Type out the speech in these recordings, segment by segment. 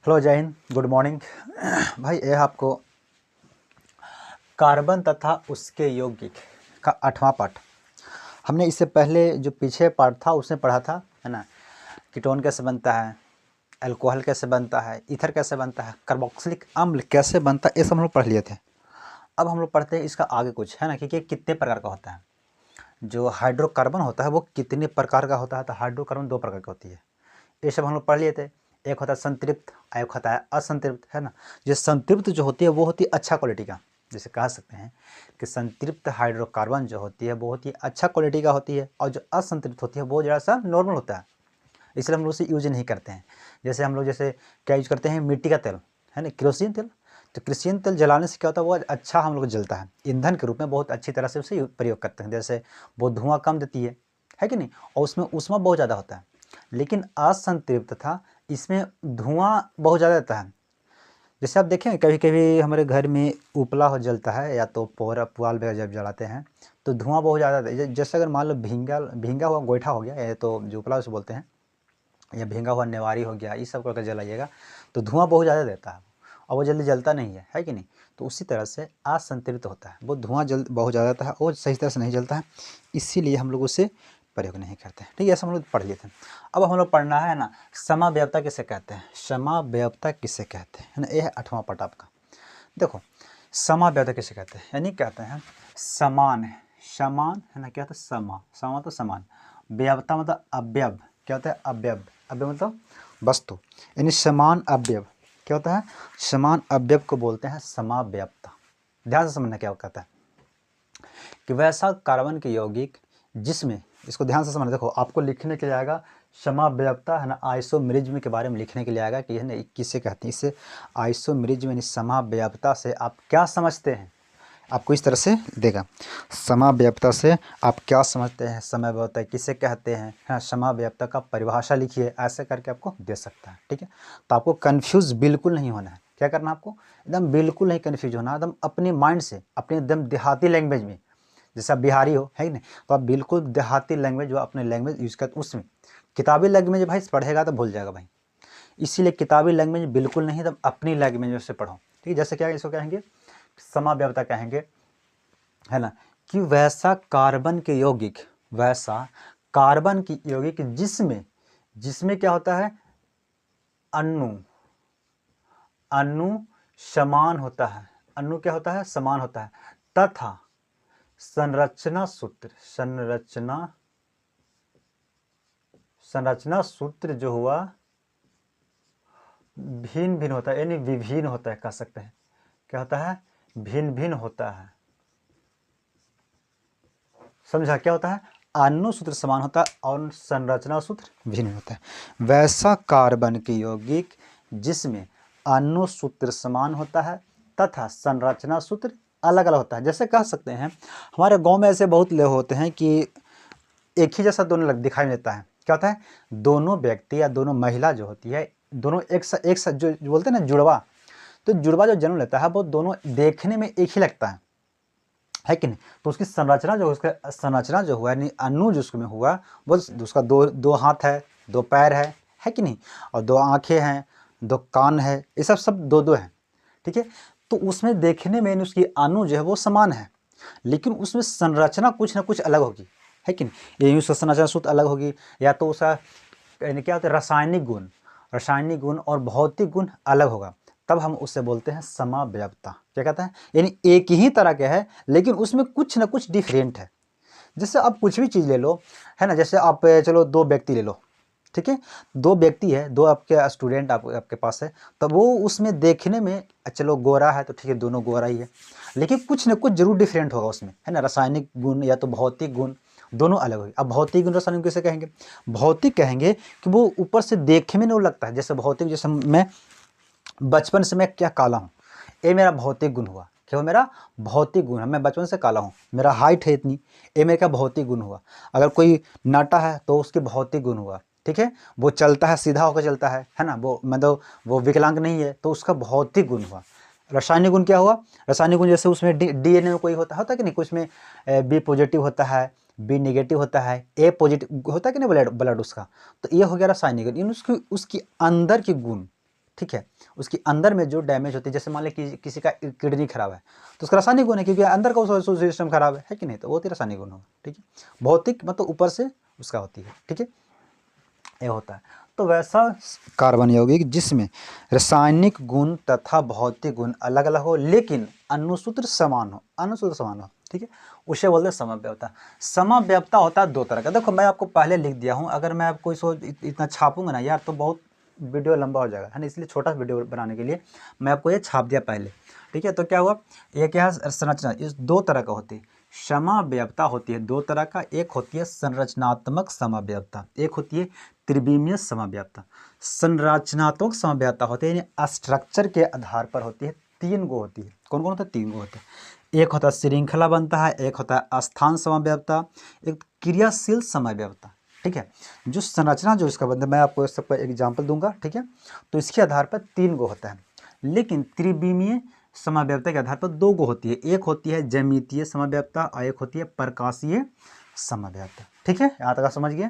Hello जय Hind, good morning. भाई यह आपको कार्बन तथा उसके यौगिक का 8वां पाठ। हमने इससे पहले जो पीछे पार्ट था उसमें पढ़ा था, है ना। कीटोन कैसे बनता है, अल्कोहल कैसे बनता है, ईथर कैसे बनता है, कार्बोक्सिलिक अम्ल कैसे बनता है, ये सब हम लोग पढ़ लिए थे। अब हम लोग पढ़ते हैं इसका आगे कुछ, है ना, कि कितने प्रकार का होता है। जो हाइड्रोकार्बन होता है वो कितने प्रकार का होता है, तो हाइड्रोकार्बन 2 प्रकार की होती है। ये सब हम लोग पढ़ लिए थे। एक होता है संतृप्त, एक होता है असंतृप्त, है ना। जो संतृप्त जो होती है वो होती है अच्छा क्वालिटी का, जैसे कह सकते हैं कि संतृप्त हाइड्रोकार्बन जो होती है वो होती है अच्छा क्वालिटी का होती है, और जो असंतृप्त होती है वो ज़रा सा नॉर्मल होता है, इसलिए हम लोग उसे यूज नहीं करते हैं। जैसे हम लोग जैसे क्या यूज करते हैं, मिट्टी का तेल, है ना, केरोसिन तेल। तो केरोसिन तेल जलाने से क्या होता है, वो अच्छा हम लोग जलता है, ईंधन के रूप में बहुत अच्छी तरह से उसे प्रयोग करते हैं। जैसे वो धुआं कम देती है कि नहीं, और उसमें ऊष्मा बहुत ज़्यादा होता है। लेकिन असंतृप्त था, इसमें धुआं बहुत ज़्यादा देता है। जैसे आप देखें कभी कभी हमारे घर में उपला हो जलता है, या तो पोहरा पुआल वगैरह जब जलाते हैं तो धुआं बहुत ज़्यादा, जैसे अगर मान लो भींगा भींगा हुआ गोईठा हो गया, या तो जो उपला उसे बोलते हैं, या भींगा हुआ नेवारी हो गया, इस सब करके जलाइएगा तो धुआं बहुत ज़्यादा देता है, और वो जल्दी जलता नहीं है कि नहीं। तो उसी तरह से असंतृप्त होता है, वो धुआं बहुत ज़्यादा देता है और सही तरह से नहीं जलता है, इसीलिए हम लोग उसे प्रयोग नहीं करते हैं। ठीक है, ऐसा हम लोग पढ़ लिए थे। अब हम लोग पढ़ना है ना, समाव्ययता किसे कहते हैं, समाव्ययता किसे कहते हैं, है ना। यह है 8वां पाठ आपका। देखो, समाव्ययता किसे कहते हैं, यानी कहते हैं समान है, समान, है ना, क्या होता है समा, समा तो समान, व्यवता मतलब अवयव, क्या होता है अवयव, अवयव मतलब वस्तु, यानी समान अवयव क्या होता है, समान अवयव को बोलते हैं समाव्ययता। ध्यान से समझना क्या कहता है कि वैसा कार्बन के यौगिक जिसमें, इसको ध्यान से समझना। देखो आपको लिखने के लिए आएगा समाव्ययता, है ना, आइसोमेरिज्म के बारे में लिखने के लिए आएगा कि, है ना, किसे कहते हैं, इससे आइसोमेरिज्म यानी समाव्ययता से आप क्या समझते हैं, आपको इस तरह से देगा। समाव्ययता से आप क्या समझते हैं, समाव्ययता किसे कहते हैं, हाँ, समाव्ययता का परिभाषा लिखिए, ऐसे करके आपको दे सकता है। ठीक है, तो आपको कंफ्यूज बिल्कुल नहीं होना है। क्या करना है आपको, एकदम बिल्कुल नहीं कंफ्यूज होना, एकदम अपने माइंड से, अपने एकदम देहाती लैंग्वेज में, जैसे आप बिहारी हो, है कि नहीं, तो आप बिल्कुल देहाती लैंग्वेज जो अपने लैंग्वेज यूज़ करते उसमें। किताबी लैंग्वेज भाई पढ़ेगा तो भूल जाएगा भाई, इसीलिए किताबी लैंग्वेज बिल्कुल नहीं, तब अपनी लैंग्वेज से पढ़ो। ठीक है, जैसे क्या इसको कहेंगे, समाव्ययता कहेंगे, है ना, कि वैसा कार्बन के यौगिक, वैसा कार्बन की यौगिक जिसमें, जिसमें क्या होता है, अणु, अणु समान होता है, अणु क्या होता है समान होता है, तथा संरचना सूत्र, संरचना सूत्र जो हुआ भिन्न भिन्न होता है, यानी विभिन्न होता है, कह सकते हैं क्या होता है, भिन्न भिन्न होता है। समझा क्या होता है, अणु सूत्र समान होता है और संरचना सूत्र भिन्न होता है। वैसा कार्बन के यौगिक जिसमें अणु सूत्र समान होता है तथा संरचना सूत्र अलग अलग होता है। जैसे कह सकते हैं हमारे गांव में ऐसे बहुत लोग होते हैं कि एक ही जैसा दोनों दिखाई देता है। क्या होता है, दोनों व्यक्ति या दोनों महिला जो होती है, दोनों एक साथ जो बोलते हैं ना जुड़वा, तो जुड़वा जो जन्म लेता है वो दोनों देखने में एक ही लगता है कि नहीं। तो उसकी संरचना जो, उसका संरचना जो हुआ यानी अणु जो उसमें हुआ, वो उसका दो हाथ है, 2 पैर है कि नहीं, और 2 आँखें हैं, 2 कान है, ये सब दो है। ठीक है, तो उसमें देखने में उसकी अणु जो है वो समान है, लेकिन उसमें संरचना कुछ ना कुछ अलग होगी, है कि नहीं। ये उसका संरचना सूत्र अलग होगी, या तो उसका यानी क्या होता है रासायनिक गुण और भौतिक गुण अलग होगा, तब हम उससे बोलते हैं समाव्ययता। क्या कहता है, यानी एक ही तरह के है लेकिन उसमें कुछ ना कुछ डिफरेंट है। जैसे आप कुछ भी चीज़ ले लो, है ना, जैसे आप चलो 2 व्यक्ति ले लो, ठीक है, 2 व्यक्ति है, 2 आपके स्टूडेंट आपके पास है, तो वो उसमें देखने में चलो गोरा है तो ठीक है, दोनों गोरा ही है, लेकिन कुछ ना कुछ जरूर डिफरेंट होगा उसमें, है ना, रासायनिक गुण या तो भौतिक गुण दोनों अलग होगी। अब भौतिक गुण रासायनिक कैसे कहेंगे, भौतिक कहेंगे कि वो ऊपर से देखने में वो लगता है, जैसे भौतिक, जैसे मैं बचपन से मैं क्या काला हूँ, ये मेरा भौतिक गुण हुआ, क्या मेरा भौतिक गुण है, मैं बचपन से काला हूँ, मेरा हाइट है इतनी, ये मेरा क्या भौतिक गुण हुआ। अगर कोई नाटा है तो उसके भौतिक गुण हुआ, ठीक है, वो चलता है सीधा होकर चलता है ना, वो मतलब वो विकलांग नहीं है तो उसका भौतिक गुण हुआ। रासायनिक गुण क्या हुआ, रासायनिक गुण जैसे उसमें डीएनए में कोई होता कि नहीं, कुछ में बी पॉजिटिव होता है, बी नेगेटिव होता है, ए पॉजिटिव होता है कि नहीं ब्लड उसका, तो ये हो गया रासायनिक गुण, उसकी अंदर के गुण, ठीक है, उसके अंदर में जो डैमेज होती है, जैसे मान लें कि किसी का किडनी खराब है तो उसका रासायनिक गुण है, क्योंकि अंदर का सिस्टम खराब है कि नहीं, तो वो ही रासायनिक गुण होगा। ठीक है, भौतिक मतलब ऊपर से उसका होती है। ठीक है, ये होता है। तो वैसा कार्बन यौगिक जिसमें रासायनिक गुण तथा भौतिक गुण अलग अलग हो लेकिन अनुसूत्र समान हो, अनुसूत्र समान हो। ठीक है, उसे बोलते हैं समव्यवता। समव्यवता होता है दो तरह का। देखो मैं आपको पहले लिख दिया हूँ, अगर मैं आपको इसको इतना छापूंगा ना यार तो बहुत वीडियो लंबा हो जाएगा, है ना, इसलिए छोटा वीडियो बनाने के लिए मैं आपको ये छाप दिया पहले। ठीक है, तो क्या हुआ, ये क्या है, संरचना इस दो तरह का होती है। समव्यवता होती है दो तरह का, एक होती है संरचनात्मक समव्यवता, एक होती है त्रिविमीय समव्यवता। संरचनात्मक समव्यवता होती है यानी स्ट्रक्चर के आधार पर होती है, तीन गो होती है। कौन कौन होता है, तीन गो होते हैं। एक होता है श्रृंखला बनता है, एक होता है स्थान समव्यवता, एक क्रियाशील समव्यवता। ठीक है, जो संरचना जो इसका बनता है मैं आपको सबका एग्जाम्पल दूंगा। ठीक है, तो इसके आधार पर तीन गो होता है, लेकिन त्रिविमीय समव्यवता के आधार पर दो गो होती है, एक होती है ज्यामितीय समव्यवता और एक होती है प्रकाशीय समव्यवता। ठीक है, यहाँ तक समझ गए।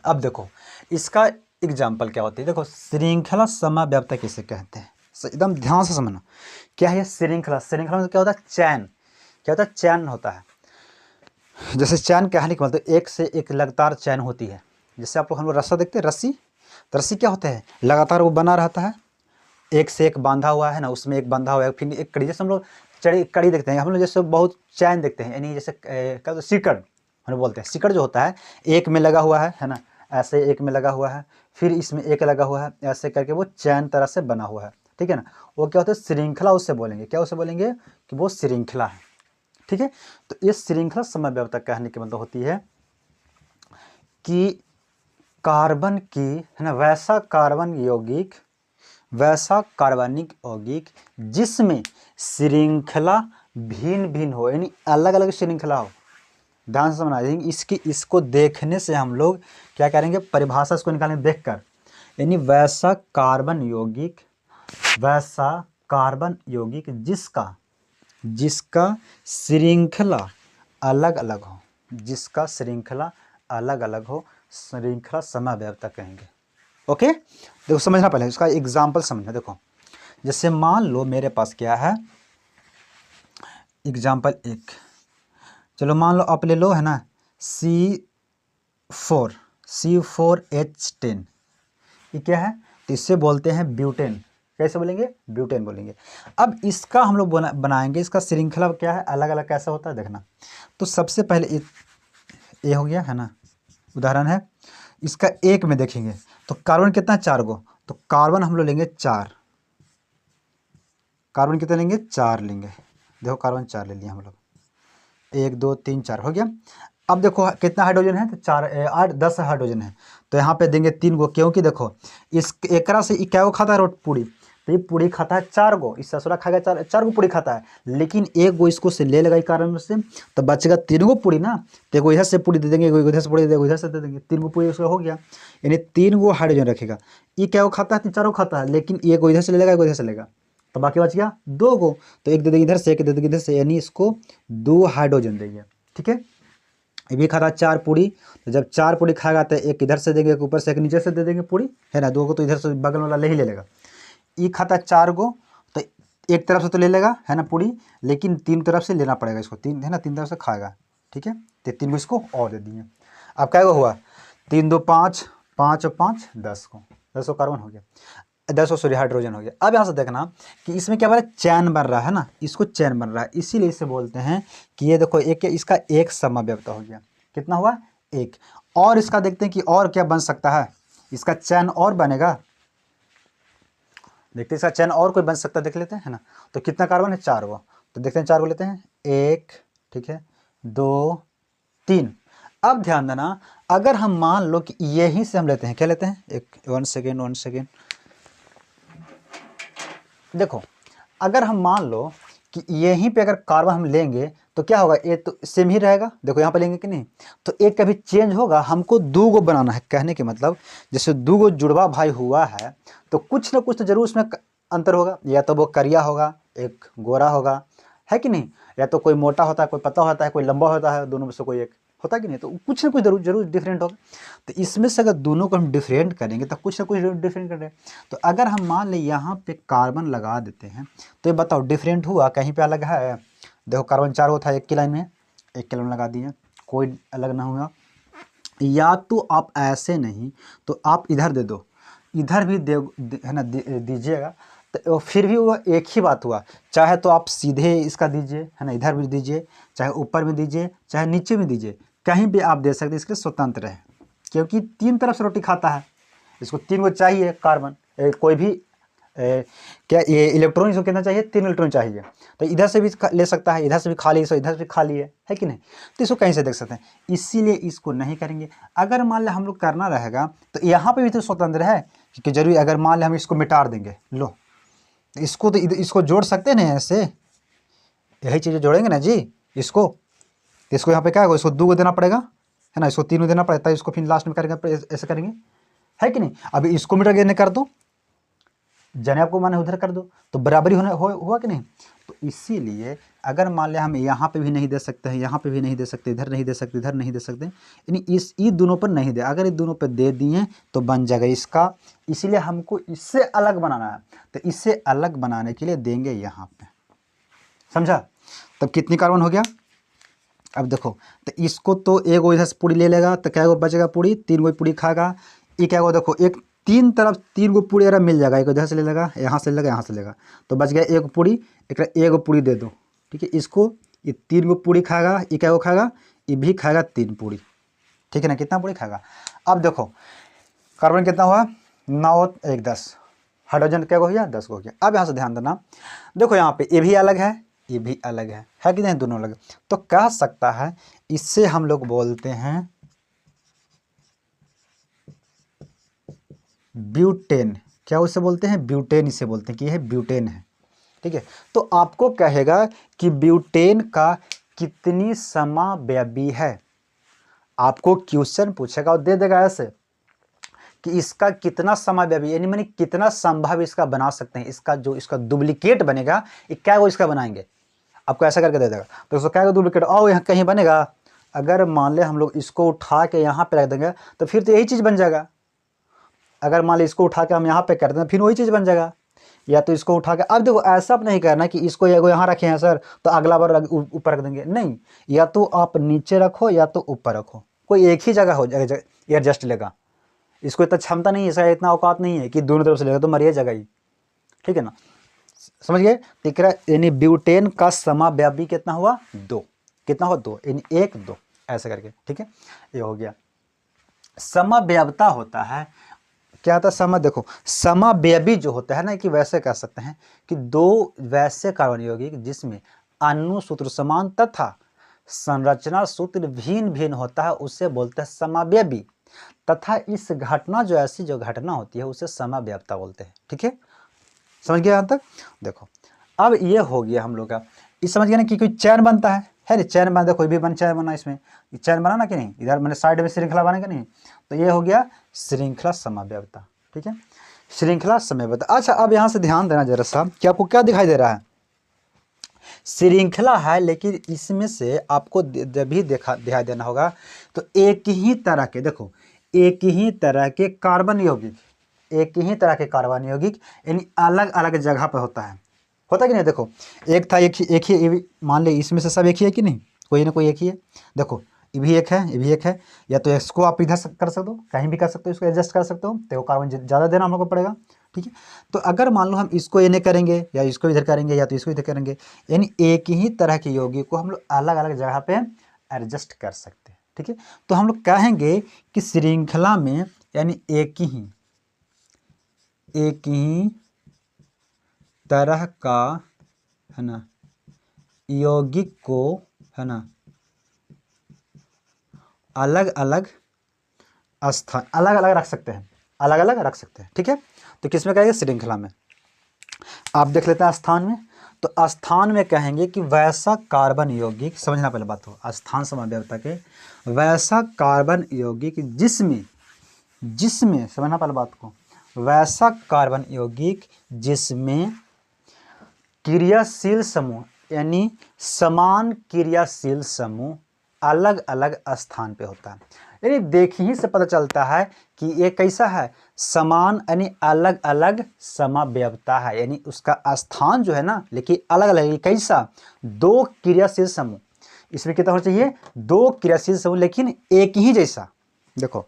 अब देखो इसका एग्जाम्पल क्या होती है, देखो श्रृंखला समव्यवता किसे कहते हैं, एकदम ध्यान से समझना। क्या है श्रृंखला, श्रृंखला में क्या होता है, चैन, क्या होता है, चैन होता है। जैसे चैन कहने का मतलब एक से एक लगातार चैन होती है। जैसे आप लोग हम लोग रस्सा देखते हैं, रस्सी, तो रस्सी क्या होता है, लगातार वो बना रहता है, एक से एक बांधा हुआ है ना, उसमें एक बांधा हुआ है, फिर एक कड़ी, जैसे हम लोग कड़ी देखते हैं, हम लोग जैसे बहुत चैन देखते हैं, यानी जैसे क्या सिकड़ हम लोग बोलते हैं, सिकड़ जो होता है एक में लगा हुआ है ना, ऐसे एक में लगा हुआ है, फिर इसमें एक लगा हुआ है, ऐसे करके वो चैन तरह से बना हुआ है। ठीक है ना, वो क्या होता है श्रृंखला, उससे बोलेंगे क्या, उससे बोलेंगे कि वो श्रृंखला है। ठीक है, तो ये श्रृंखला समव्यवता कहने की मतलब होती है कि कार्बन की, है ना, वैसा कार्बन यौगिक, वैसा कार्बनिक यौगिक जिसमें श्रृंखला भिन्न भिन्न हो, यानी अलग अलग श्रृंखला हो। ध्यान से समझना, इसको देखने से हम लोग क्या करेंगे, परिभाषा इसको निकालेंगे देखकर, यानी वैसा कार्बन यौगिक, वैसा कार्बन यौगिक जिसका श्रृंखला अलग अलग हो, जिसका श्रृंखला अलग अलग हो, श्रृंखला समव्यवता कहेंगे। ओके, देखो समझना, पहले उसका एग्जाम्पल समझना। देखो जैसे मान लो मेरे पास क्या है, एग्जाम्पल एक, चलो मान लो आप ले लो, है ना, C4H10, ये क्या है, तो इससे बोलते हैं ब्यूटेन। कैसे बोलेंगे, ब्यूटेन बोलेंगे। अब इसका हम लोग बनाएंगे, इसका श्रृंखला क्या है, अलग अलग कैसा होता है देखना। तो सबसे पहले ये हो गया, है ना, उदाहरण है। इसका एक में देखेंगे तो कार्बन कितना, चार गो, तो कार्बन हम लोग लेंगे चार, कार्बन कितने लेंगे, चार लेंगे। देखो कार्बन चार ले लिए हम लोग, 1 2 3 4 हो गया। अब देखो कितना हाइड्रोजन है, तो 4 8 10 हाइड्रोजन है, तो यहाँ पे देंगे 3 गो, क्योंकि देखो इस एकरा से क्या गो खाता है, रोट पूड़ी, तो ये पूड़ी खाता है 4 गो, इस ससुरा खाएगा 4 गो पूड़ी खाता है, लेकिन एक गो इसको से ले लगा कार्बन में से, तो बचेगा 3 गो पूड़ी ना, तो एगो इधर से पूड़ी दे देंगे, एगो इधर से पूड़ी दे देंगे, इधर से दे देंगे, 3 गो पूड़ी उसका हो गया, यानी 3 गो हाइड्रोजन रखेगा। ये क्या गो खाता है, 4 गो खाता है, लेकिन एक गो इधर से ले लेगा, एक इधर से लेगा, तो बाकी बच गया 2 गो, तो एक दे देंगे इधर से, एक दे देंगे इधर से, यानी इसको 2 हाइड्रोजन देंगे। ठीक है, ये भी खाता 4 पूड़ी, तो जब 4 पूड़ी खाएगा तो एक इधर से देंगे, एक ऊपर से, एक नीचे से दे देंगे पूड़ी, है ना, 2 को तो इधर से बगल वाला ले ही ले लेगा। ये खाता 4 गो, तो एक तरफ से तो ले लेगा, है ना, पूड़ी, लेकिन 3 तरफ से लेना पड़ेगा इसको, 3 है ना, 3 तरफ से खाएगा। ठीक है, तो 3 गो इसको और दे दिए। अब क्या हुआ, 3 2 5, 5 और 5 10 को, 10 कार्बन हो गया, 10 सॉरी हाइड्रोजन हो गया। अब यहाँ से देखना कि इसमें क्या बन रहा है, चैन बन रहा है ना, इसको चैन बन रहा है, इसीलिए इसे बोलते हैं कि ये देखो एक, इसका एक समव्यवता हो गया, कितना हुआ, एक। और इसका देखते हैं कि और क्या बन सकता है, इसका चैन और बनेगा, देखते हैं इसका चैन और कोई बन सकता है, देख लेते हैं, है ना। तो कितना कार्बन है, 4 गो, तो देखते हैं 4 गो लेते हैं, 1, ठीक है, 2 3। अब ध्यान देना, अगर हम मान लो कि यहीं से हम लेते हैं, क्या लेते हैं, एक 1 सेकेंड, देखो अगर हम मान लो कि यहीं पे अगर कार्बन हम लेंगे तो क्या होगा, ये तो सेम ही रहेगा, देखो यहाँ पे लेंगे कि नहीं, तो एक कभी चेंज होगा, हमको 2 गो बनाना है, कहने के मतलब जैसे 2 गो जुड़वा भाई हुआ है तो कुछ ना कुछ तो जरूर उसमें अंतर होगा, या तो वो करिया होगा, एक गोरा होगा, है कि नहीं, या तो कोई मोटा होता है, कोई पतला होता है, कोई लंबा होता है, दोनों में से कोई एक होता कि नहीं, तो कुछ ना कुछ जरूर डिफरेंट होगा। तो इसमें से अगर दोनों को हम डिफरेंट करेंगे तो कुछ ना कुछ डिफरेंट कर रहे हैं। तो अगर हम मान लें यहाँ पे कार्बन लगा देते हैं तो ये बताओ डिफरेंट हुआ, कहीं पे अलग है? देखो कार्बन 4 था एक की लाइन में, एक की लाइन लगा दिए, कोई अलग ना हुआ। या तो आप ऐसे नहीं तो आप इधर दे दो, इधर भी है ना दीजिएगा, तो फिर भी वो एक ही बात हुआ। चाहे तो आप सीधे इसका दीजिए, है ना, इधर भी दीजिए, चाहे ऊपर में दीजिए, चाहे नीचे में दीजिए, कहीं भी आप दे सकते, इसके स्वतंत्र है, क्योंकि 3 तरफ से रोटी खाता है, इसको 3 को चाहिए कार्बन। कोई भी क्या ये इलेक्ट्रॉन इसको कितना चाहिए? 3 इलेक्ट्रॉन चाहिए। तो इधर से भी ले सकता है, इधर से भी खाली, इधर से भी खाली है कि नहीं? तो इसको कहीं से देख सकते हैं, इसीलिए इसको नहीं करेंगे। अगर मान लें हम लोग करना रहेगा तो यहाँ पे भी तो स्वतंत्र है, क्योंकि जरूरी अगर मान लें हम इसको मिटा देंगे, लो इसको तो इसको जोड़ सकते हैं ना, ऐसे यही चीज़ें जोड़ेंगे ना जी इसको यहाँ पे क्या होगा, इसको 2 को देना पड़ेगा, है ना, इसको 3 को देना पड़ेगा, इसको फिर लास्ट में करेंगे, ऐसे करेंगे, है कि नहीं? अभी इसको मिटा के कर दो, जाने आपको माने उधर कर दो, तो बराबरी हुआ कि नहीं? तो इसीलिए अगर मान लिया हम यहाँ पे भी नहीं दे सकते हैं, यहाँ पे भी नहीं दे सकते, इधर नहीं दे सकते, इधर नहीं दे सकते, यानी ये दोनों पर नहीं दे, अगर ये दोनों पर दे दिए तो बन जाएगा इसका। इसीलिए हमको इससे अलग बनाना है, तो इससे अलग बनाने के लिए देंगे यहाँ पे, समझा? तब कितनी कार्बन हो गया? अब देखो, तो इसको तो एक गो इधर से पूरी ले लेगा तो क्या गो बचेगा? पूरी 3 गो पूरी खाएगा। ये क्या गो, देखो एक 3 तरफ 3 गो पूरी अगर मिल जाएगा, एक इधर से ले लेगा, यहाँ से ले लेगा, यहाँ से लेगा, तो बच गया एक पूरी, एक गो पूरी दे दो, ठीक है? इसको ये 3 गो पूरी खाएगा, ये क्या गो खाएगा? ये भी खाएगा 3 पूरी, ठीक है ना? कितना पूरी खाएगा? अब देखो कार्बन कितना हुआ? 9 1 10, हाइड्रोजन क्या हो गया? 10 हो गया। अब यहाँ से ध्यान देना, देखो यहाँ पे ये भी अलग है, ये भी अलग है कि नहीं? दोनों अलग। तो कह सकता है इससे हम लोग बोलते हैं ब्यूटेन। क्या उसे बोलते हैं? ब्यूटेन इसे बोलते हैं कि यह ब्यूटेन है, ठीक है? तो आपको कहेगा कि ब्यूटेन का कितनी समावयवी है, आपको क्वेश्चन पूछेगा और दे देगा ऐसे कि इसका कितना समावयवी, यानी मैंने कितना संभव इसका बना सकते हैं, इसका जो इसका डुप्लीकेट बनेगा, ये क्या वो इसका बनाएंगे, आपको ऐसा करके दे देगा। तो उसको क्या डुप्लीकेट और यहाँ कहीं बनेगा? अगर मान ले हम लोग इसको उठा के यहाँ पे रख देंगे तो फिर तो यही चीज़ बन जाएगा। अगर मान ले इसको उठा के हम यहाँ पे कर दें फिर वही चीज़ बन जाएगा। या तो इसको उठा के, अब देखो ऐसा नहीं करना कि इसको यहाँ रखे हैं सर तो अगला बार ऊपर रख देंगे, नहीं, या तो आप नीचे रखो या तो ऊपर रखो, कोई एक ही जगह हो जाएगा, एडजस्ट लेगा। इसको इतना क्षमता नहीं है, इसका इतना औकात नहीं है कि दोनों तरफ से लेगा तो मरिए जगह ही, ठीक है ना? समझ गए? यानी ब्यूटेन का समावयवी कितना हुआ? 2। कितना हुआ? 2, यानी 1 2 ऐसे करके, ठीक है? ये हो गया। समावयवता होता है क्या था? देखो समावयवी जो होता है ना, कि वैसे कह सकते हैं कि 2 वैसे कार्बन यौगिक जिसमें अणु सूत्र समान तथा संरचना सूत्र भिन्न भिन्न होता है उसे बोलते हैं समावयवी, तथा इस घटना जो ऐसी जो घटना होती है उसे समावयवता बोलते हैं, ठीक है? समझ गया यहाँ तक? देखो अब ये हो गया हम लोग का, इस समझ गया ना कि कोई चैन बनता है ना? चैन बना, कोई भी चैन बना, इसमें चैन बना ना कि नहीं? इधर मैंने साइड में श्रृंखला बनेगा नहीं, तो ये हो गया श्रृंखला समावयवता, ठीक है? श्रृंखला समावयवता। अच्छा अब यहाँ से ध्यान देना जरा सा कि आपको क्या दिखाई दे रहा है? श्रृंखला है, लेकिन इसमें से आपको जब भी दिखाई देना होगा तो एक ही तरह के, देखो एक ही तरह के कार्बन यौगिक, एक ही तरह के कार्बन यौगिक यानी अलग अलग जगह पर होता कि नहीं? देखो एक था, एक ही मान ले इसमें से सब एक ही है कि नहीं? कोई ना कोई एक ही है। देखो ये भी एक है, ये भी एक है, या तो इसको आप इधर कर सकते हो, कहीं भी कर सकते हो, इसको एडजस्ट कर सकते हो, तो कार्बन ज़्यादा देना हम लोग को पड़ेगा, ठीक है? तो अगर मान लो हम इसको इन्हें करेंगे या इसको इधर करेंगे या तो इसको इधर करेंगे, यानी एक ही तरह के यौगिक को हम लोग अलग अलग जगह पे एडजस्ट कर सकते हैं, ठीक है? तो हम लोग कहेंगे कि श्रृंखला में यानी एक ही तरह का, है ना, यौगिक को, है ना, अलग अलग स्थान अलग अलग रख सकते हैं, अलग अलग रख सकते हैं, ठीक है? तो किस में कहेंगे? श्रृंखला में। आप देख लेते हैं स्थान में, तो स्थान में कहेंगे कि वैसा कार्बन यौगिक, समझना पहले बात हो, स्थान समावयवता के, वैसा कार्बन यौगिक जिसमें समझना पहले बात को, वैसा कार्बन यौगिक जिसमें क्रियाशील समूह यानी समान क्रियाशील समूह अलग अलग स्थान पे होता है। यानी देखने ही से पता चलता है कि ये कैसा है, समान यानी अलग अलग समावयवता है, यानी उसका स्थान जो है ना लेकिन अलग अलग है। कैसा, दो क्रियाशील समूह, इसमें कितना होना चाहिए, दो क्रियाशील समूह लेकिन एक ही जैसा। देखो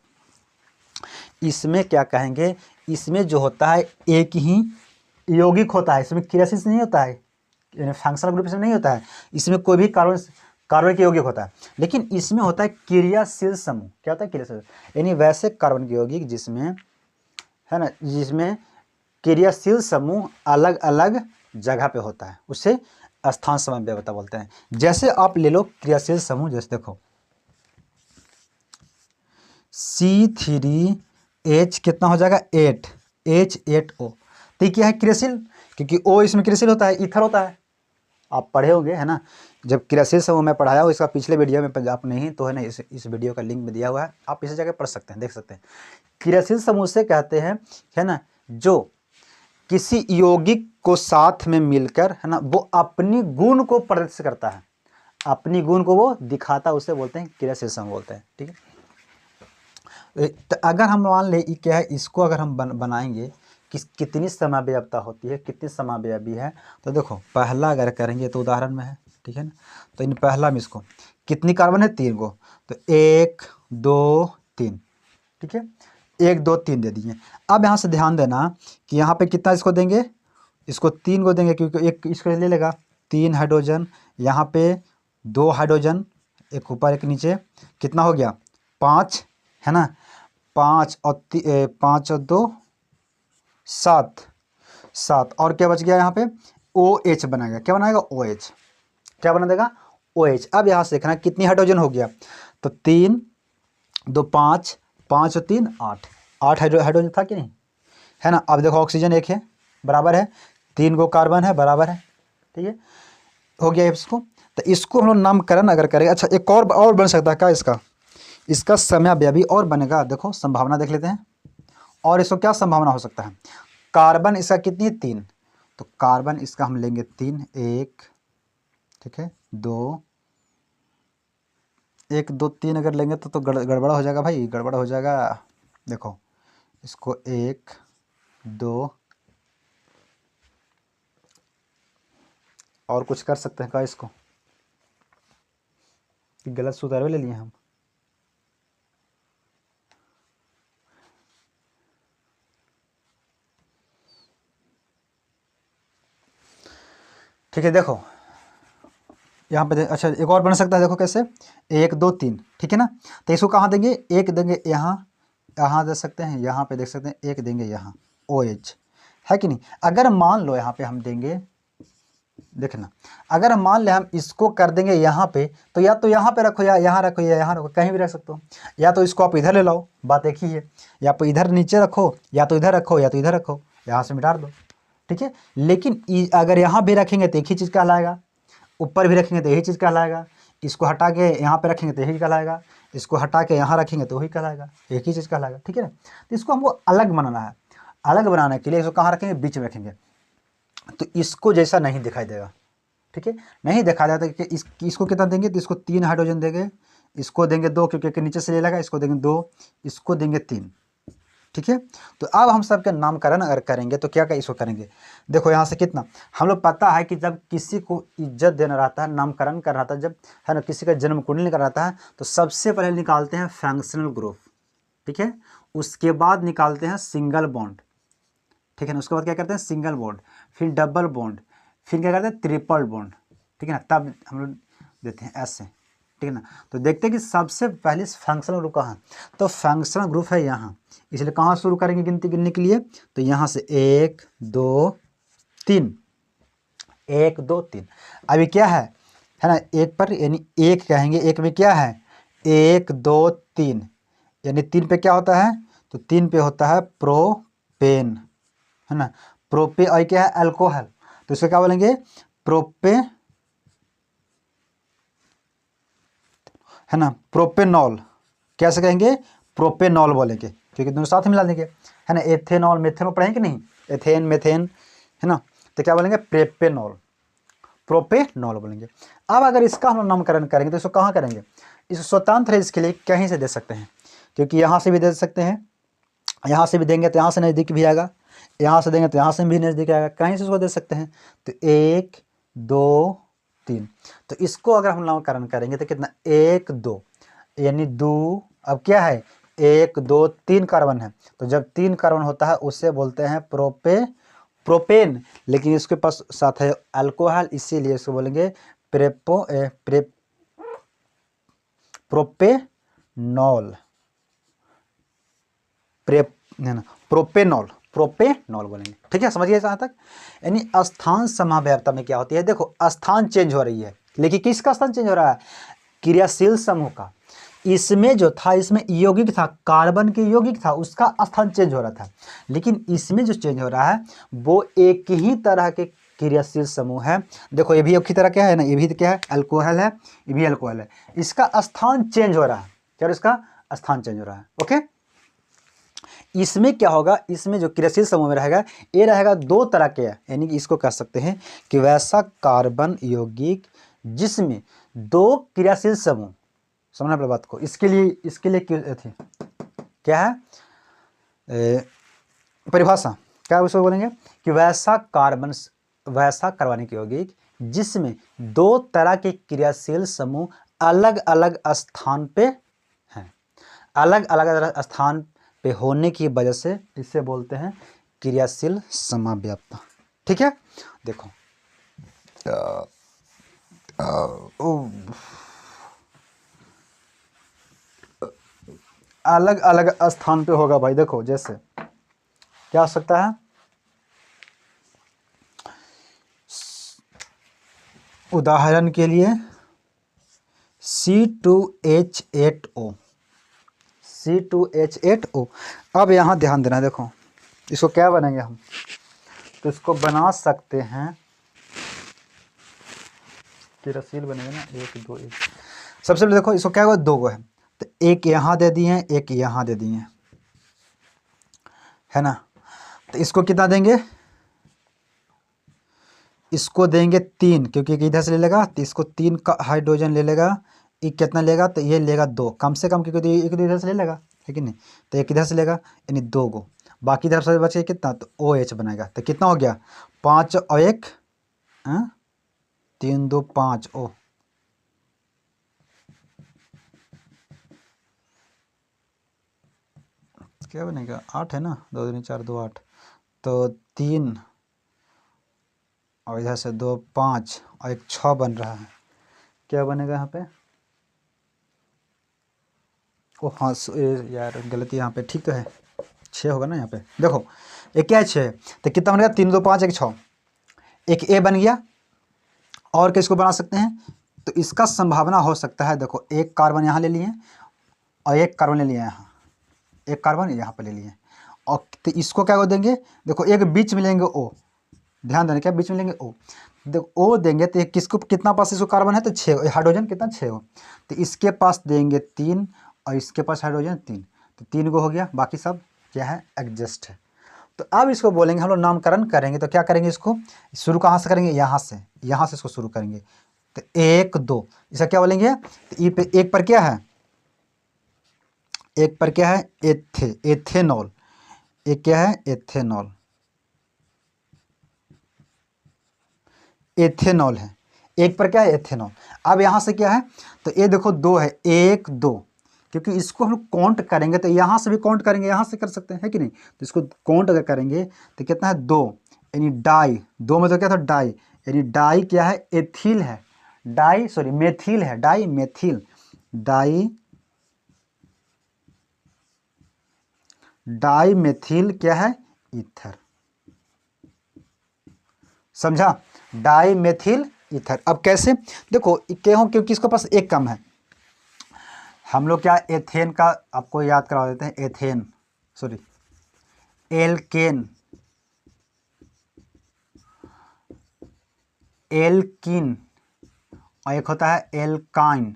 इसमें क्या कहेंगे, इसमें जो होता है एक ही यौगिक होता है, इसमें क्रियाशील नहीं होता है, फंक्शनल ग्रुप इसमें नहीं होता है, इसमें कोई भी कार्बन के यौगिक होता है, लेकिन इसमें होता है क्रियाशील समूह। क्या होता है, क्रियाशील, यानी वैसे कार्बन के यौगिक जिसमें है ना, जिसमें क्रियाशील समूह अलग अलग जगह पे होता है, उसे स्थान समन्वयता बोलते हैं। जैसे आप ले लो क्रियाशील समूह, जैसे देखो C3H कितना हो जाएगा 8 H8O, तो क्या है क्रियाशील, क्योंकि O इसमें क्रियाशील होता है, ईथर होता है, आप पढ़े होंगे है ना, जब क्रियाशील समूह मैं पढ़ाया हूँ इसका पिछले वीडियो में, आप नहीं तो है ना इस वीडियो का लिंक में दिया हुआ है, आप इसी जगह पढ़ सकते हैं, देख सकते हैं। क्रियाशील समूह से कहते हैं है ना, जो किसी यौगिक को साथ में मिलकर है ना वो अपनी गुण को प्रदर्शित करता है, अपनी गुण को वो दिखाता है, उसे बोलते हैं क्रियाशील समूह बोलते हैं। ठीक है, तो अगर हम मान ले क्या है, इसको अगर हम बनाएंगे कितनी समावयवता होती है, कितनी समावयवी है, तो देखो पहला अगर करेंगे तो उदाहरण में है, ठीक है ना, तो इन पहला में इसको कितनी कार्बन है, 3 गो, तो 1 2 3, ठीक है, 1 2 3 दे दिए। अब यहाँ से ध्यान देना कि यहाँ पे कितना इसको देंगे, इसको 3 को देंगे, क्योंकि एक इसको ले लेगा, 3 हाइड्रोजन, यहाँ पे 2 हाइड्रोजन, एक ऊपर एक नीचे, कितना हो गया 5 है ना, 5 और 5 और 2 7, और क्या बच गया यहाँ पे OH बनाएगा, क्या बनाएगा OH, क्या बना देगा OH। अब यहाँ से देखना कितनी हाइड्रोजन हो गया, तो 3 2 5 5 और 3 8 हाइड्रोजन था कि नहीं, है ना। अब देखो ऑक्सीजन एक है, बराबर है, 3 गो कार्बन है, बराबर है, ठीक है, हो गया इसको। तो इसको हम लोग नामकरण अगर करेंगे, अच्छा एक और बन सकता है क्या, इसका समयावयवी और बनेगा। देखो संभावना देख लेते हैं, और इसको क्या संभावना हो सकता है, कार्बन इसका कितनी है 3, तो कार्बन इसका हम लेंगे 3, 1 ठीक है 2 1 2 3 अगर लेंगे तो गड़बड़ा हो जाएगा भाई, गड़बड़ा हो जाएगा। देखो इसको 1 2 और कुछ कर सकते हैं क्या, इसको गलत सूत्र ले लिए हम, ठीक है। देखो यहाँ पे अच्छा एक और बन सकता है, देखो कैसे 1 2 3, ठीक है ना, तो इसको कहाँ देंगे, एक देंगे यहाँ दे सकते हैं, यहाँ पे देख सकते हैं, एक देंगे यहाँ OH, है कि नहीं। अगर मान लो यहाँ पे हम देंगे, देखना अगर हम मान ले हम इसको कर देंगे यहाँ पे, तो या तो यहाँ पे रखो या यहाँ रखो या यहाँ रखो, कहीं भी रख सकते हो, या तो इसको आप इधर ले लाओ, बात एक ही है, या तो इधर नीचे रखो, या तो इधर रखो, या तो इधर रखो, यहाँ से मिटा दो, ठीक है। लेकिन अगर यहाँ भी रखेंगे तो एक ही चीज़ कहलाएगा, ऊपर भी रखेंगे तो यही चीज़ कहलाएगा, इसको हटा के यहाँ पे रखेंगे तो यही कहलाएगा, इसको हटा के यहाँ रखेंगे तो वही कहलाएगा, एक ही चीज़ कहलाएगा, ठीक है ना। तो इसको हमको अलग बनाना है, अलग बनाने के लिए इसको कहाँ रखेंगे, बीच में रखेंगे, तो इसको जैसा नहीं दिखाई देगा, ठीक है, नहीं दिखा जाता कि इसको कितना देंगे, तो इसको 3 हाइड्रोजन देंगे, इसको देंगे 2 क्योंकि नीचे से ले लेगा, इसको देंगे 2, इसको देंगे 3, ठीक है। तो अब हम सबके नामकरण अगर करेंगे तो क्या इसको करेंगे, देखो यहाँ से कितना हम लोग पता है कि जब किसी को इज्जत देना रहता है, नामकरण करना रहता है, जब है ना किसी का जन्म कुंडली करना रहता है, तो सबसे पहले निकालते हैं फंक्शनल ग्रुप, ठीक है, उसके बाद निकालते हैं सिंगल बॉन्ड, ठीक है ना, उसके बाद क्या करते हैं सिंगल बॉन्ड, फिर डबल बॉन्ड, फिर क्या करते हैं ट्रिपल बॉन्ड, ठीक है ना, तब हम लोग देते हैं ऐसे, ठीक है ना। तो देखते हैं कि सबसे पहले फंक्शनल ग्रुप कहाँ, तो फंक्शनल ग्रुप है यहाँ, इसलिए कहाँ शुरू करेंगे गिनने के लिए, तो यहाँ से 1 2 3, 1 2 3, अभी क्या है ना, एक पर यानी एक कहेंगे, एक में क्या है 1 2 3, यानी 3 पे क्या होता है, तो 3 पे होता है प्रोपेन, है ना, प्रोपे और क्या है अल्कोहल, तो इसको क्या बोलेंगे प्रोपे, है ना, प्रोपेनॉल, कैसे कहेंगे प्रोपेनॉल बोलेंगे, क्योंकि दोनों साथ मिला देंगे, है ना, एथेनॉल मेथेनॉल पढ़ेंगे कि नहीं, एथेन मेथेन, है ना, तो क्या बोलेंगे प्रोपेनॉल बोलेंगे। अब अगर इसका हम नामकरण करेंगे तो इसको कहाँ करेंगे, इसको स्वतंत्र है, इसके लिए कहीं से दे सकते हैं, क्योंकि यहाँ से भी दे सकते हैं, यहाँ से भी देंगे तो यहाँ से नज़दीक भी आएगा, यहाँ से देंगे तो यहाँ से भी नज़दीक आएगा, कहीं से इसको दे सकते हैं। तो 1 2 3, तो इसको अगर हम नामकरण करेंगे तो कितना 1 2, यानी 2, अब क्या है 1 2 3 कार्बन है, तो जब 3 कार्बन होता है उसे बोलते हैं प्रोपेन, लेकिन इसके पास साथ है अल्कोहल, इसीलिए इसको बोलेंगे प्रोपेनॉल, प्रोपेनॉल बोलेंगे। ठीक है, समझिए यहाँ तक। यानी स्थान समव्ययता में क्या होती है, देखो स्थान चेंज हो रही है, लेकिन किसका स्थान चेंज हो रहा है, क्रियाशील समूह का। इसमें जो था, इसमें यौगिक था, कार्बन के यौगिक था, उसका स्थान चेंज हो रहा था, लेकिन इसमें जो चेंज हो रहा है वो एक ही तरह के क्रियाशील समूह है। देखो ये भी एक ही तरह क्या है ना, ये भी क्या है, अल्कोहल है, ये भी अल्कोहल है, इसका स्थान चेंज हो रहा है, क्या इसका स्थान चेंज हो रहा है। ओके, इसमें क्या होगा, इसमें जो क्रियाशील समूह में रहेगा, ये रहेगा 2 तरह के, यानी कि इसको कह सकते हैं कि वैसा कार्बन यौगिक जिसमें 2 क्रियाशील समूह, समझना अपनी बात को, इसके लिए थी क्या है परिभाषा, क्या उसको बोलेंगे कि वैसा कार्बनिक यौगिक जिसमें 2 तरह के क्रियाशील समूह अलग अलग स्थान पे हैं, अलग अलग स्थान पे होने की वजह से इसे बोलते हैं क्रियाशील समव्ययता। ठीक है, देखो अलग अलग स्थान पे होगा भाई। देखो जैसे क्या हो सकता है, उदाहरण के लिए C2H8O, C2H8O। अब यहाँ ध्यान देना, देखो इसको क्या बनेंगे हम, तो इसको बना सकते हैं, क्रियाशील बनेगा ना, 1 2 1। सबसे पहले देखो इसको क्या होगा, 2 है, तो एक यहाँ दे दिए हैं, एक यहाँ दे दिए हैं, है ना। तो इसको कितना देंगे, इसको देंगे 3, क्योंकि इधर से ले लेगा तो इसको 3 का हाइड्रोजन ले लेगा, ये कितना लेगा, तो ये लेगा 2 कम से कम, क्योंकि एक इधर से ले लेगा, है कि नहीं, तो एक इधर से लेगा, यानी 2 गो, बाकी इधर से बचे कितना, तो OH बनेगा, तो कितना हो गया 5 और 1 3 2 5 O। क्या बनेगा 8 है ना, 2 2 4 2 8, तो 3 और इधर से 2 5 और 1 6 बन रहा है। क्या बनेगा यहाँ पे, ओ हाँ यार गलती यहाँ पे, ठीक तो है 6 होगा ना यहाँ पे, देखो ये क्या है 6, तो कितना बनेगा 3 2 5 1 6, एक A बन गया। और किसको बना सकते हैं, तो इसका संभावना हो सकता है, देखो एक कार्बन यहाँ ले लिए और एक कार्बन ले लिया यहाँ, एक कार्बन यहाँ पे ले लिए, और तो इसको क्या को देंगे, देखो एक बीच में लेंगे O, ध्यान देना क्या बीच में लेंगे O, देखो O देंगे तो किसको कितना पास इसको कार्बन है, तो 6 हाइड्रोजन कितना 6 हो, तो इसके पास देंगे 3 और इसके पास हाइड्रोजन 3, तो 3 गो हो गया, बाकी सब क्या है एडजस्ट है। तो अब इसको बोलेंगे हम लोग नामकरण करेंगे, तो क्या करेंगे, इसको शुरू कहाँ से करेंगे, यहाँ से इसको शुरू करेंगे, तो 1 2, इसका क्या बोलेंगे, तो ई पे एक पर क्या है, एक पर क्या है एथेनॉल, एक क्या है एथेनॉल है, एक पर क्या है एथेनॉल। अब यहाँ से क्या है, तो ये देखो 2 है, 1 2, क्योंकि इसको हम काउंट करेंगे तो यहाँ से भी काउंट करेंगे, यहाँ से कर सकते हैं, है कि नहीं, तो इसको काउंट अगर करेंगे तो कितना है 2, यानी डाई, 2 में तो क्या था डाई, यानी डाई क्या है एथिल है, मेथिल है, डाई मेथिल क्या है ईथर, समझा, डाई मेथिल ईथर। अब कैसे, देखो क्यों, क्योंकि इसके पास एक कम है, हम लोग क्या एथेन का आपको याद करा देते हैं, एल्किन और एक होता है एल्काइन,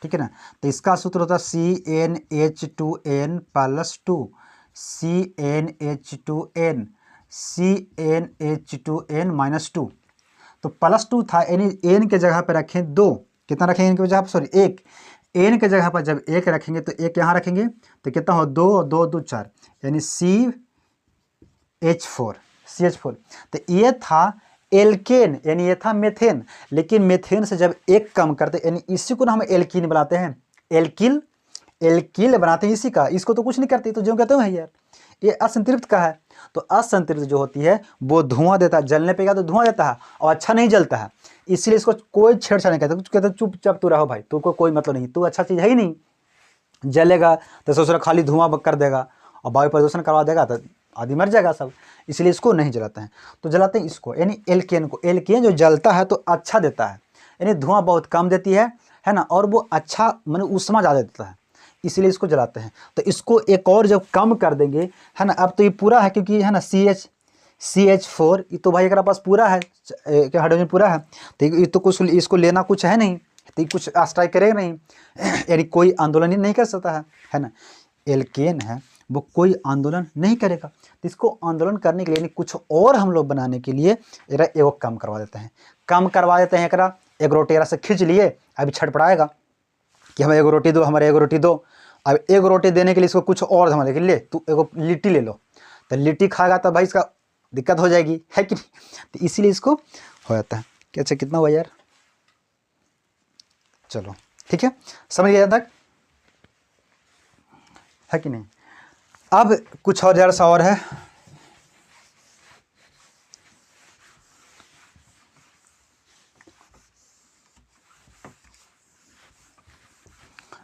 ठीक है ना, तो इसका सूत्र होता है CnH2n +2, CnH2n -2, तो +2 था, यानी n के जगह पे रखें 2, कितना रखें n की जगह पर, 1, एन के जगह पर जब एक रखेंगे तो एक यहाँ रखेंगे तो कितना हो 2 और 2 2 4 यानी CH4 तो ये था एल्केन यानी ये था मेथेन। लेकिन मेथेन से जब एक कम करते यानी इसी को ना हम एल्कीन बनाते हैं, एल्किल बनाते हैं इसी का, इसको तो कुछ नहीं करती तो जो कहते हैं यार ये असंतृप्त का है। तो असंतृप्त जो होती है वो धुआं देता है, जलने पे क्या तो धुआं देता है और अच्छा नहीं जलता है, इसीलिए इसको कोई छेड़छाड़ नहीं करता। कहते चुपचाप तू रहो भाई, तू को कोई मतलब नहीं, तू अच्छा चीज़ है ही नहीं, जलेगा तो सोच खाली धुआं कर देगा और वायु प्रदूषण करवा देगा तो आदि मर जाएगा सब, इसलिए इसको नहीं जलाते हैं। तो जलाते हैं इसको यानी एल्केन को। एल्केन जो जलता है तो अच्छा देता है, यानी धुआं बहुत कम देती है ना, और वो अच्छा माने ऊष्मा ज़्यादा देता है, इसीलिए इसको जलाते हैं। तो इसको एक और जब कम कर देंगे है ना, अब तो ये पूरा है क्योंकि है ना CH4 ये तो भाई अगर पास पूरा है, क्या हाइड्रोजन पूरा है तो ये तो कुछ इसको लेना कुछ है नहीं, तो ये कुछ स्ट्राइक करेगा नहीं यानी कोई आंदोलन ही नहीं कर सकता है ना। एल्केन है वो कोई आंदोलन नहीं करेगा, तो इसको आंदोलन करने के लिए यानी कुछ और हम लोग बनाने के लिए एगो कम करवा देते हैं, एकरा एक रोटी से खींच लिए, अभी छटपटाएगा कि हमें एगो रोटी दो, हमारे एगो रोटी दो। अब एक रोटी देने के लिए इसको कुछ और हमारे के लिए तू एगो लिट्टी ले लो, तो लिट्टी खाएगा तो भाई इसका दिक्कत हो जाएगी है कि नहीं, तो इसीलिए इसको हो जाता है। क्या अच्छा कितना हुआ यार, चलो ठीक है, समझ गया तक है कि नहीं। अब कुछ और जरा सा और है,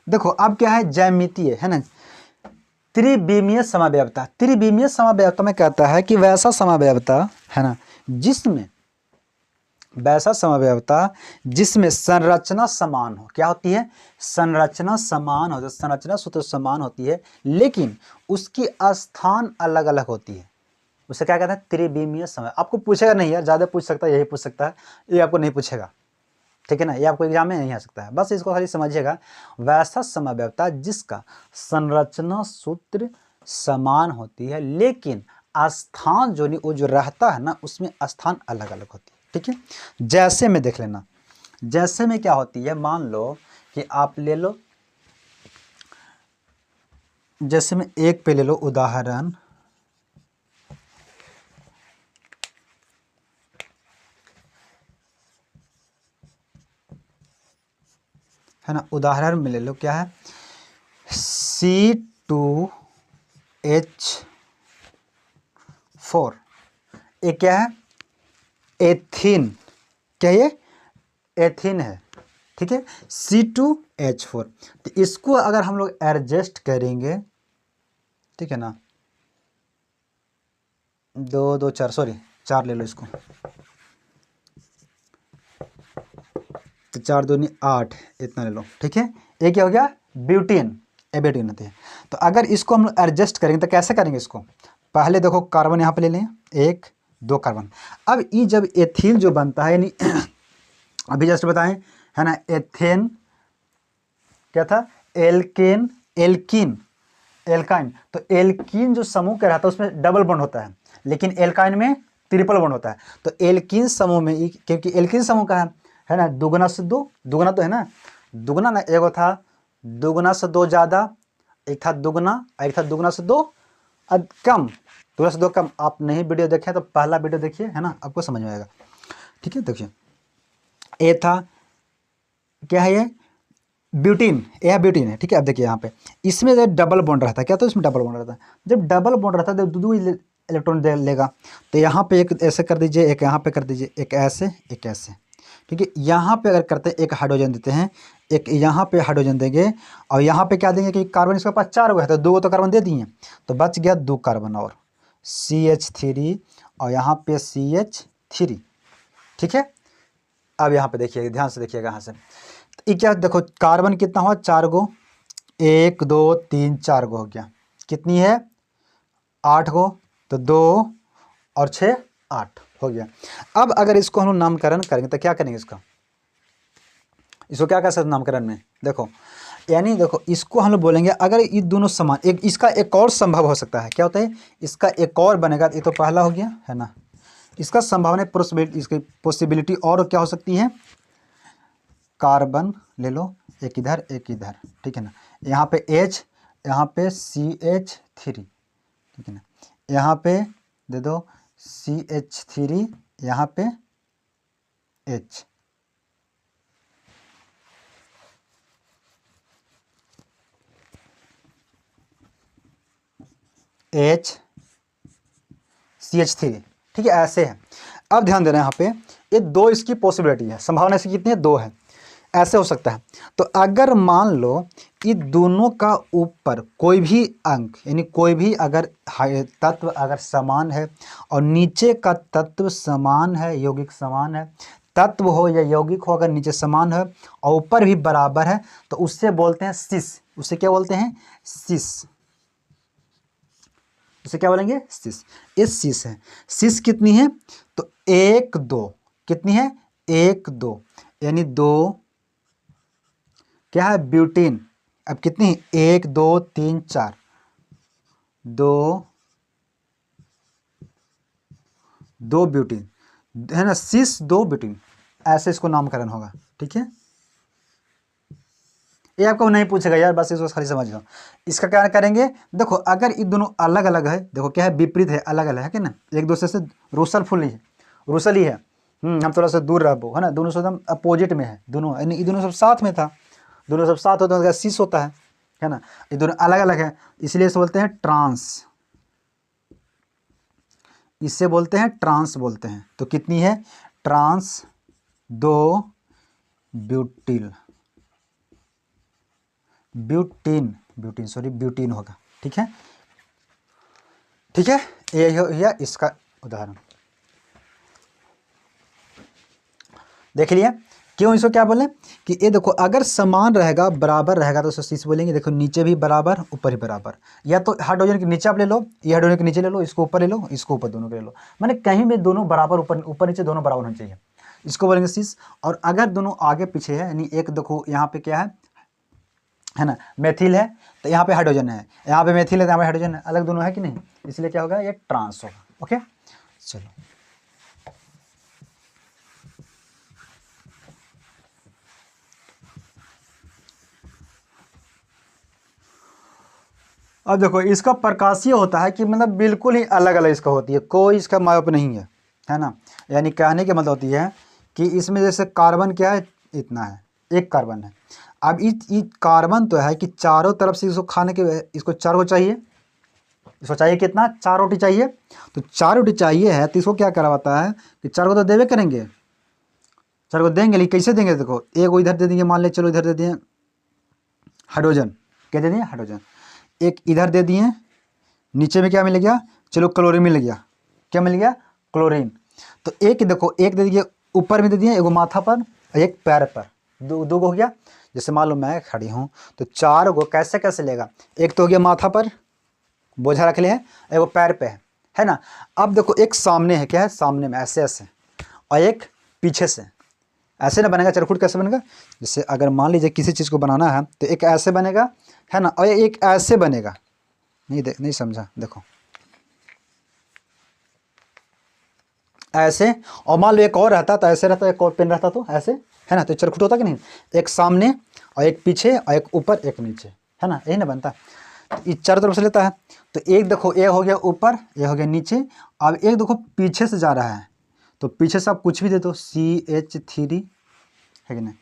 देखो अब क्या है ज्यामितीय है ना, त्रिविमीय समावयवता। त्रिविमीय समावयवता में कहता है कि वैसा समावयवता है ना जिसमें जिसमें संरचना समान हो। क्या होती है, संरचना समान हो, संरचना सूत्र समान होती है लेकिन उसकी स्थान अलग अलग होती है, उसे क्या कहते हैं त्रिविमीय समय। आपको पूछेगा नहीं यार, ज़्यादा पूछ सकता है, यही पूछ सकता है, ये आपको नहीं पूछेगा, ठीक है ना, ये आपको एग्जाम में नहीं आ सकता है, बस इसको खाली समझिएगा। वैसा समव्यवता जिसका संरचना सूत्र समान होती है लेकिन स्थान जो नहीं वो जो रहता है ना उसमें स्थान अलग अलग होती है, ठीक है। जैसे में देख लेना, जैसे में क्या होती है, मान लो कि आप ले लो, जैसे में एक पे ले लो उदाहरण, है ना, उदाहरण में ले लो क्या है C2H4, ये क्या है एथीन, क्या ये एथीन है, ठीक है C2H4। तो इसको अगर हम लोग एडजस्ट करेंगे, ठीक है ना, 2 2 4 सॉरी 4 ले लो इसको, तो 4 दूनी 8 इतना ले लो, ठीक है। ये क्या हो गया ब्यूटेन, ब्यूटेन होती है। तो अगर इसको हम एडजस्ट करेंगे तो कैसे करेंगे इसको, पहले देखो कार्बन यहाँ पे ले लें 1 2 कार्बन। अब ये जब एथिल जो बनता है यानी अभी जस्ट बताएं है ना, एथेन क्या था एल्केन एल्कीन एल्काइन, तो एल्कीन जो समूह का रहता है उसमें डबल बॉन्ड होता है लेकिन एल्काइन में ट्रिपल बॉन्ड होता है। तो एल्कीन समूह में क्योंकि एल्कीन समूह का है ना दुगुना से 2, दुगुना तो है ना, दुगुना ना, एगो था दुगुना से 2 ज़्यादा, एक था दुगुना, एक था दुगुना से 2 कम, दुगुना से 2 कम। आप नहीं वीडियो देखें तो पहला वीडियो देखिए है ना, आपको समझ में आएगा, ठीक है। देखिए ये था क्या है, ये ब्यूटीन, यह ब्यूटीन है, ठीक है। अब देखिए यहाँ पे इसमें जब डबल बॉन्ड रहता है, क्या तो इसमें डबल बॉन्ड रहता है, जब डबल बॉन्ड रहता है तो दो इलेक्ट्रॉन दे लेगा, तो यहाँ पे एक ऐसे कर दीजिए, एक यहाँ पे कर दीजिए, एक ऐसे एक ऐसे, ठीक है। यहाँ पे अगर करते हैं एक हाइड्रोजन देते हैं, एक यहाँ पे हाइड्रोजन देंगे और यहाँ पे क्या देंगे कि कार्बन इसके पास 4 हुआ है तो 2 तो कार्बन दे दिए, तो बच गया 2 कार्बन और CH3 और यहाँ पे CH3, ठीक है। अब यहाँ पे देखिए ध्यान से देखिएगा, यहाँ से ये क्या देखो कार्बन कितना हुआ 4 गो, 1 2 3 4 गो हो गया, कितनी है 8 गो, तो 2 और 6 8 हो गया। अब अगर इसको हम लोग नामकरण करेंगे तो क्या करेंगे, इसको क्या कर सकते नामकरण में, देखो यानी देखो इसको हम लोग बोलेंगे अगर ये दोनों समान, एक इसका एक और संभव हो सकता है, क्या होता है इसका एक और बनेगा, ये तो पहला हो गया है ना, इसका संभावना इसकी पॉसिबिलिटी और क्या हो सकती है, कार्बन ले लो, एक इधर एक इधर, ठीक है ना। यहाँ पे H, यहाँ पे CH3, ठीक है ना। यहाँ पे दे दो CH3, यहाँ पे H, CH3, ठीक है, ऐसे है। अब ध्यान देना, यहाँ पे ये दो इसकी पॉसिबिलिटी है, संभावना इसकी कितनी है, दो है, ऐसे हो सकता है। तो अगर मान लो ये दोनों का ऊपर कोई भी अंक, यानी कोई भी अगर तत्व अगर समान है और नीचे का तत्व समान है, यौगिक समान है, तत्व हो या यौगिक हो, अगर नीचे समान है और ऊपर भी बराबर है, तो उससे बोलते हैं सिस। उसे क्या बोलते हैं, सिस। उसे क्या बोलेंगे, सिस। इस सिस है, सिस कितनी है, तो 1 2, कितनी है, 1 2, यानी 2 क्या है, ब्यूटीन। अब कितनी, 1 2 3 4, 2 ब्यूटीन है ना, सिस 2 ब्यूटीन, ऐसे इसको नामकरण होगा, ठीक है। ये आपको नहीं पूछेगा यार, बस इसको खाली समझ लो। इसका क्या करेंगे, देखो अगर ये दोनों अलग अलग है, देखो क्या है, विपरीत है, अलग अलग है कि ना, एक दूसरे से रूसल फुल ही है, रूसल ही है। हम थोड़ा सा दूर रहो, है ना, दोनों से एकदम अपोजिट में है दोनों, यानी ये दोनों सब साथ में था, दोनों सब साथ होते हैं, सिस होता है ना। ये दोनों अलग अलग है, इसलिए इसे बोलते हैं ट्रांस, इससे बोलते हैं ट्रांस बोलते हैं। तो कितनी है, trans 2 butyl, butene sorry butene होगा, ठीक है, ठीक है। ये हो गया इसका उदाहरण, देख लिया। क्यों इसको क्या बोले कि ये देखो अगर समान रहेगा, बराबर रहेगा, तो उसको सिस बोलेंगे। देखो नीचे भी बराबर, ऊपर भी बराबर, या तो हाइड्रोजन के नीचे आप ले लो, ये हाइड्रोजन के नीचे ले लो, इसको ऊपर ले लो, इसको ऊपर, दोनों को ले लो, माने कहीं भी दोनों बराबर, ऊपर नीचे दोनों बराबर होने चाहिए, इसको बोलेंगे सिस। और अगर दोनों आगे पीछे है, यानी एक देखो यहाँ पे क्या है ना, मेथिल है, तो यहाँ पे हाइड्रोजन है, यहाँ पे मेथिल है, तो यहाँ पे हाइड्रोजन है, अलग दोनों है कि नहीं, इसलिए क्या होगा, ये ट्रांस होगा। ओके, चलो अब देखो इसका प्रकाशीय होता है कि मतलब बिल्कुल ही अलग अलग इसका होती है, कोई इसका माप नहीं है ना। यानी कहने की मतलब होती है कि इसमें जैसे कार्बन क्या है, इतना है, एक कार्बन है। अब इस कार्बन तो है कि चारों तरफ से इसको खाने के, इसको 4 को चाहिए, इसको चाहिए कितना, 4 रोटी चाहिए। तो 4 रोटी चाहिए है, तो इसको क्या करवाता है कि 4 को तो देवे करेंगे, 4 को देंगे, लेकिन कैसे देंगे, देखो एक को इधर दे देंगे, मान ले चलो इधर दे दिए हाइड्रोजन, क्या दे दिए, हाइड्रोजन, एक इधर दे दिए, नीचे में क्या मिल गया, चलो क्लोरीन मिल गया, क्या मिल गया, क्लोरीन। तो एक देखो, एक दे दिए ऊपर में दे दिए, एक माथा पर, एक पैर पर, दो हो गया। जैसे मान लो मैं खड़ी हूँ, तो 4 को कैसे कैसे लेगा, एक तो हो गया माथा पर बोझा रख लिया है, एक वो पैर पे है ना। अब देखो एक सामने है, क्या है, सामने में ऐसे ऐसे, और एक पीछे से, ऐसे ना बनेगा चरखुट, कैसे बनेगा, जैसे अगर मान लीजिए किसी चीज़ को बनाना है, तो एक ऐसे बनेगा, है ना, और एक ऐसे बनेगा, नहीं समझा, देखो ऐसे, और मान लो एक और रहता तो ऐसे रहता, एक और पेन रहता तो ऐसे, है ना, तो चरखुट होता कि नहीं, एक सामने और एक पीछे और एक ऊपर एक नीचे, है ना, यही ना बनता। तो ये चारों तरफ से लेता है, तो एक देखो ये हो गया ऊपर, ये हो गया नीचे, अब एक देखो पीछे से जा रहा है, तो पीछे से आप कुछ भी दे दो, CH3 है कि नहीं।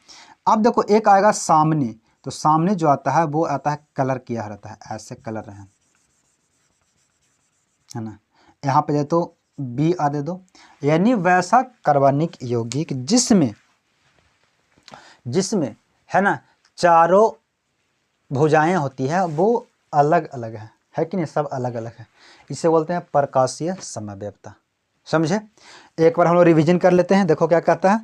अब देखो एक आएगा सामने, तो सामने जो आता है वो आता है कलर किया रहता है, ऐसे कलर है ना। यहाँ पे दे तो B आ दे दो, यानी वैसा कार्बनिक यौगिक जिसमें है ना चारों भुजाएं होती है, वो अलग अलग है कि नहीं, सब अलग अलग है। इसे बोलते हैं प्रकाशीय समव्यवता, समझे। एक बार हम लोग रिवीजन कर लेते हैं, देखो क्या कहता है,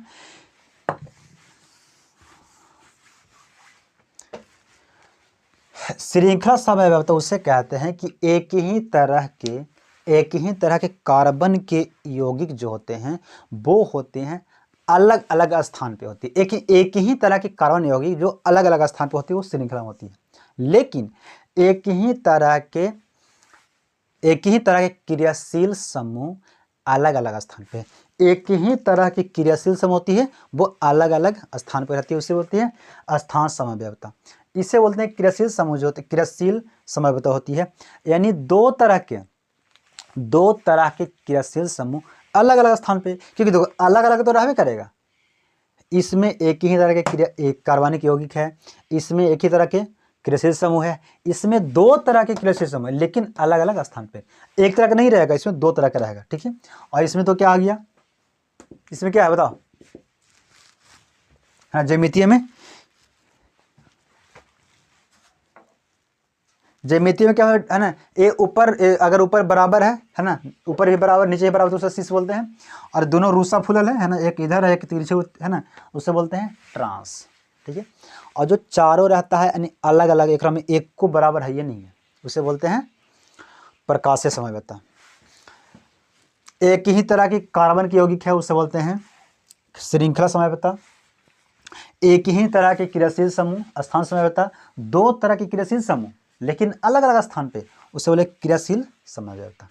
श्रृंखला समव्यवता उसे कहते हैं कि एक ही तरह के कार्बन के यौगिक जो होते हैं, वो होते हैं अलग अलग स्थान पे होती है। एक ही तरह के कार्बन यौगिक जो अलग अलग स्थान पे होती है, वो श्रृंखला में होती है। लेकिन एक ही तरह के क्रियाशील समूह अलग अलग स्थान पे, एक ही तरह की क्रियाशील समूह होती है, वो अलग अलग स्थान पर रहती है, उसे बोलती है स्थान समव्यवता। इसे बोलते हैं क्रियाशील समूह जो होती है, क्रियाशील समव्यवता होती है। यानी दो तरह के क्रियाशील समूह अलग अलग स्थान पे, क्योंकि देखो अलग अलग तो रहबे करेगा। इसमें एक ही तरह के एक कार्बनिक यौगिक है, इसमें एक ही तरह के क्रियाशील समूह है, इसमें दो तरह के क्रियाशील समूह है लेकिन अलग अलग स्थान पे। एक तरह का नहीं रहेगा, इसमें दो तरह का रहेगा, ठीक है। और इसमें तो क्या आ गया, इसमें क्या है बताओ, हाँ ज्यामितीय में, ज्यामितीय में क्या है ना, ए ऊपर अगर ऊपर बराबर है ना, ऊपर भी बराबर नीचे भी बराबर, तो उसे शीश बोलते हैं। और दोनों रूसा फुलल है ना, एक इधर है एक तिरछे है ना, उसे बोलते हैं ट्रांस, ठीक है। और जो चारों रहता है यानी अलग अलग, एक में एक को बराबर है ये नहीं है, उसे बोलते हैं प्रकाशीय समव्यवता। एक ही तरह की कार्बन की यौगिक है, उसे बोलते हैं श्रृंखला समव्यवता। एक ही तरह के क्रियाशील समूह स्थान समव्यवता, दो तरह के क्रियाशील समूह लेकिन अलग अलग स्थान पे, उसे बोले क्रियाशील समव्यवता,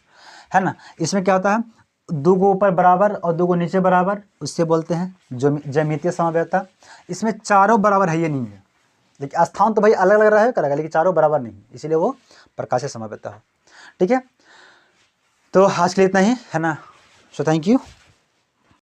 है ना। इसमें क्या होता है, दो को ऊपर बराबर और दो को नीचे बराबर, उससे बोलते हैं ज्यामितीय समव्यवता। इसमें चारों बराबर है ये नहीं है, लेकिन स्थान तो भाई अलग अलग रहे करेगा, लेकिन चारों बराबर नहीं, इसीलिए वो प्रकाशीय समव्यवता है, ठीक है। तो आज के लिए इतना ही है ना, सो थैंक यू।